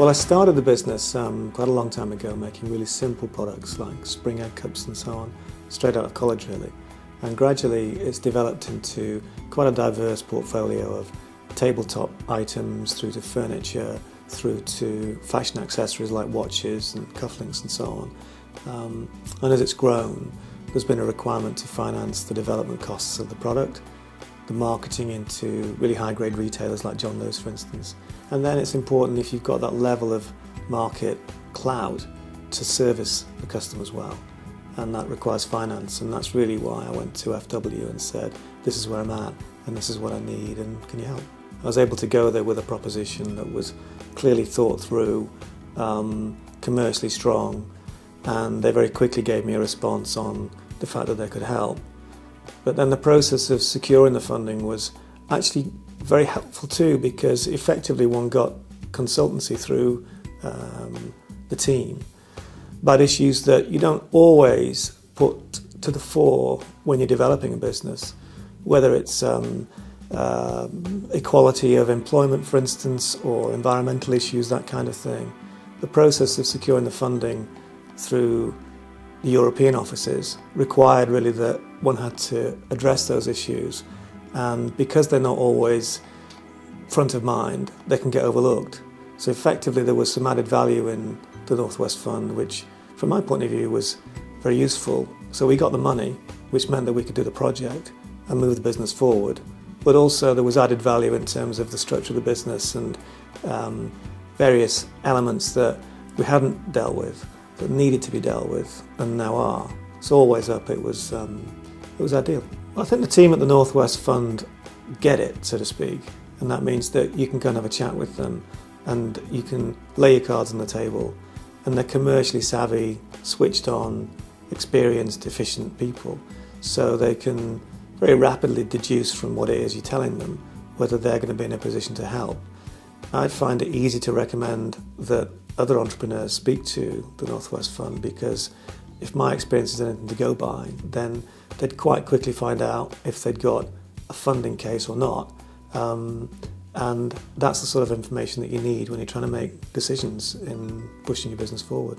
Well, I started the business quite a long time ago, making really simple products like spring egg cups and so on, straight out of college really. And gradually it's developed into quite a diverse portfolio of tabletop items through to furniture, through to fashion accessories like watches and cufflinks and so on. And as it's grown, there's been a requirement to finance the development costs of the product, the marketing into really high-grade retailers like John Lewis, for instance. And then it's important, if you've got that level of market clout, to service the customers well. And that requires finance, and that's really why I went to FW and said, this is where I'm at, and this is what I need, and can you help? I was able to go there with a proposition that was clearly thought through, commercially strong, and they very quickly gave me a response on the fact that they could help. But then the process of securing the funding was actually very helpful too, because effectively one got consultancy through the team about issues that you don't always put to the fore when you're developing a business, whether it's equality of employment, for instance, or environmental issues, that kind of thing. The process of securing the funding through the European offices required really that one had to address those issues, and because they're not always front of mind, they can get overlooked. So effectively there was some added value in the Northwest Fund, which from my point of view was very useful. So we got the money, which meant that we could do the project and move the business forward, but also there was added value in terms of the structure of the business and various elements that we hadn't dealt with, that needed to be dealt with, and now are. So always up, it was ideal. I think the team at the Northwest Fund get it, so to speak, and that means that you can go and have a chat with them and you can lay your cards on the table, and they're commercially savvy, switched on, experienced, efficient people, so they can very rapidly deduce from what it is you're telling them whether they're going to be in a position to help. I'd find it easy to recommend that other entrepreneurs speak to the Northwest Fund, because if my experience is anything to go by, then they'd quite quickly find out if they'd got a funding case or not. And that's the sort of information that you need when you're trying to make decisions in pushing your business forward.